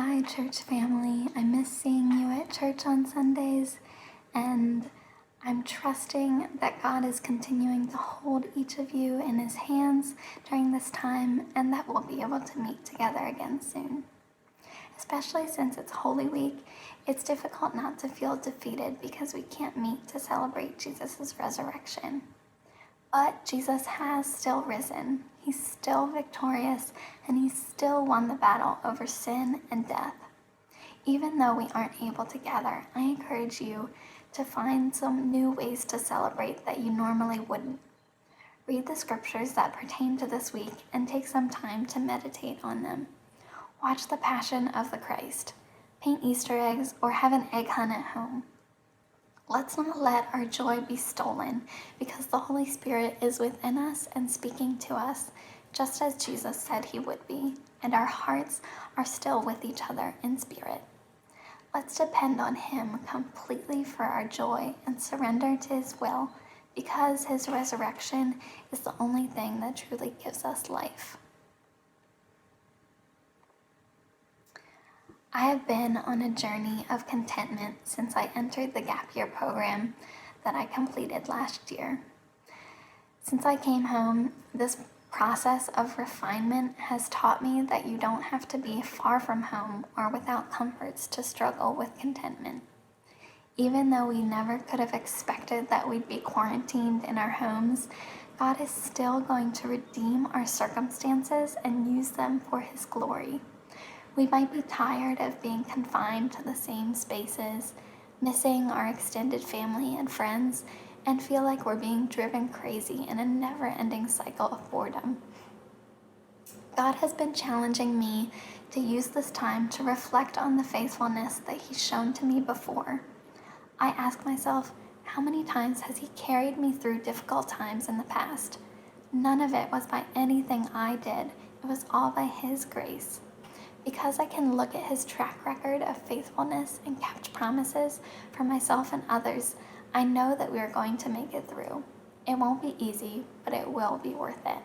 Hi, church family. I miss seeing you at church on Sundays, and I'm trusting that God is continuing to hold each of you in His hands during this time, and that we'll be able to meet together again soon. Especially since it's Holy Week, it's difficult not to feel defeated because we can't meet to celebrate Jesus' resurrection. But Jesus has still risen. He's still victorious, and He's still won the battle over sin and death. Even though we aren't able to gather, I encourage you to find some new ways to celebrate that you normally wouldn't. Read the scriptures that pertain to this week and take some time to meditate on them. Watch the Passion of the Christ, paint Easter eggs, or have an egg hunt at home. Let's not let our joy be stolen, because the Holy Spirit is within us and speaking to us, just as Jesus said He would be, and our hearts are still with each other in spirit. Let's depend on Him completely for our joy and surrender to His will, because His resurrection is the only thing that truly gives us life. I have been on a journey of contentment since I entered the gap year program that I completed last year. Since I came home, this process of refinement has taught me that you don't have to be far from home or without comforts to struggle with contentment. Even though we never could have expected that we'd be quarantined in our homes, God is still going to redeem our circumstances and use them for His glory. We might be tired of being confined to the same spaces, missing our extended family and friends, and feel like we're being driven crazy in a never-ending cycle of boredom. God has been challenging me to use this time to reflect on the faithfulness that He's shown to me before. I ask myself, how many times has He carried me through difficult times in the past? None of it was by anything I did. It was all by His grace. Because I can look at His track record of faithfulness and kept promises for myself and others, I know that we are going to make it through. It won't be easy, but it will be worth it.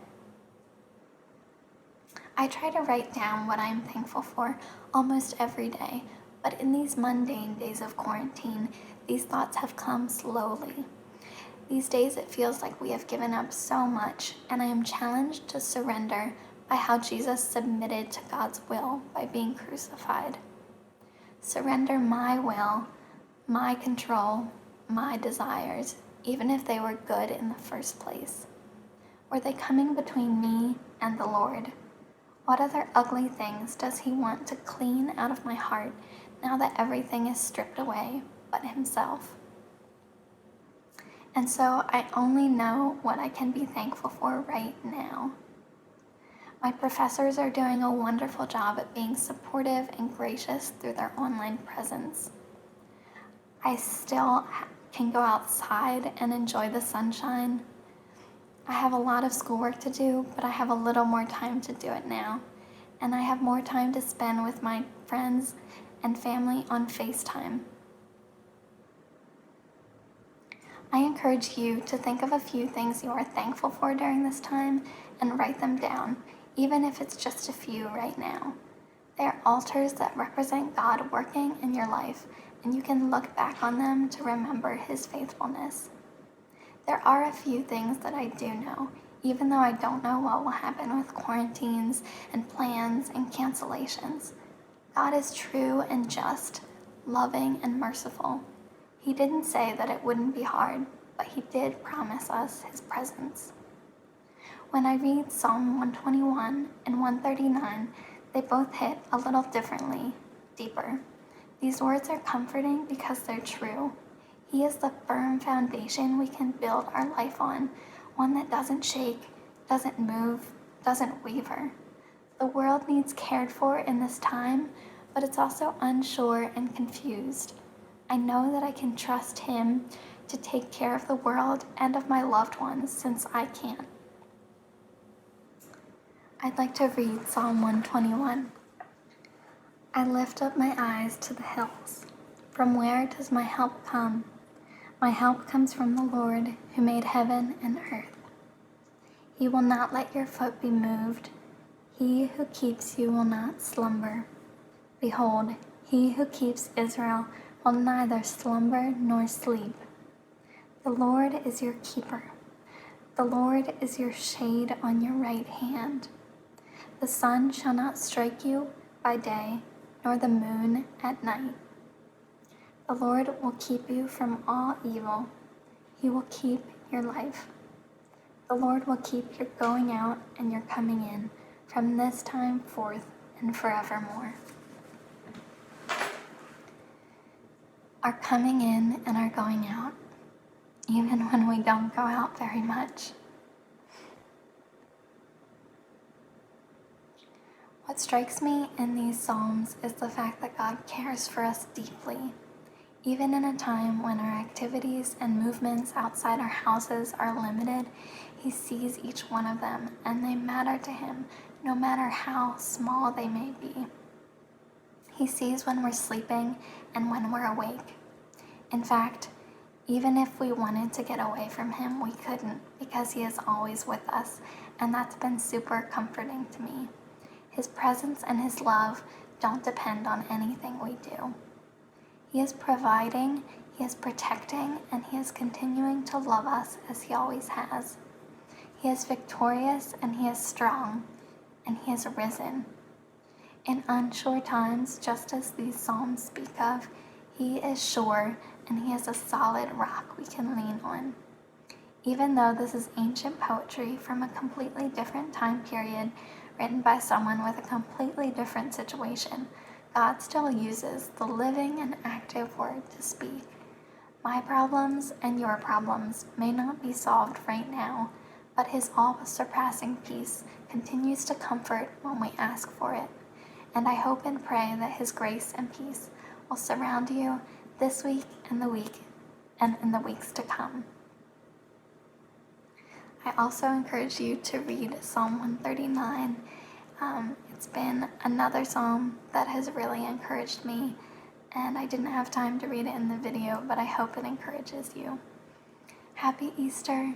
I try to write down what I am thankful for almost every day, but in these mundane days of quarantine, these thoughts have come slowly. These days it feels like we have given up so much, and I am challenged to surrender by how Jesus submitted to God's will by being crucified. Surrender my will, my control, my desires, even if they were good in the first place. Were they coming between me and the Lord? What other ugly things does He want to clean out of my heart now that everything is stripped away but Himself? And so I only know what I can be thankful for right now. My professors are doing a wonderful job at being supportive and gracious through their online presence. I still can go outside and enjoy the sunshine. I have a lot of schoolwork to do, but I have a little more time to do it now. And I have more time to spend with my friends and family on FaceTime. I encourage you to think of a few things you are thankful for during this time and write them down, even if it's just a few right now. They are altars that represent God working in your life, and you can look back on them to remember His faithfulness. There are a few things that I do know, even though I don't know what will happen with quarantines and plans and cancellations. God is true and just, loving and merciful. He didn't say that it wouldn't be hard, but He did promise us His presence. When I read Psalm 121 and 139, they both hit a little differently, deeper. These words are comforting because they're true. He is the firm foundation we can build our life on, one that doesn't shake, doesn't move, doesn't waver. The world needs cared for in this time, but it's also unsure and confused. I know that I can trust Him to take care of the world and of my loved ones since I can't. I'd like to read Psalm 121. I lift up my eyes to the hills. From where does my help come? My help comes from the Lord who made heaven and earth. He will not let your foot be moved. He who keeps you will not slumber. Behold, he who keeps Israel will neither slumber nor sleep. The Lord is your keeper. The Lord is your shade on your right hand. The sun shall not strike you by day, nor the moon at night. The Lord will keep you from all evil. He will keep your life. The Lord will keep your going out and your coming in from this time forth and forevermore. Our coming in and our going out, even when we don't go out very much. What strikes me in these Psalms is the fact that God cares for us deeply. Even in a time when our activities and movements outside our houses are limited, He sees each one of them and they matter to Him, no matter how small they may be. He sees when we're sleeping and when we're awake. In fact, even if we wanted to get away from Him, we couldn't, because He is always with us, and that's been super comforting to me. His presence and His love don't depend on anything we do. He is providing, He is protecting, and He is continuing to love us as He always has. He is victorious and He is strong, and He is risen. In unsure times, just as these Psalms speak of, He is sure and He is a solid rock we can lean on. Even though this is ancient poetry from a completely different time period, written by someone with a completely different situation, God still uses the living and active word to speak. My problems and your problems may not be solved right now, but His all-surpassing peace continues to comfort when we ask for it. And I hope and pray that His grace and peace will surround you this week and in the weeks to come. I also encourage you to read Psalm 139. It's been another psalm that has really encouraged me, and I didn't have time to read it in the video, but I hope it encourages you. Happy Easter.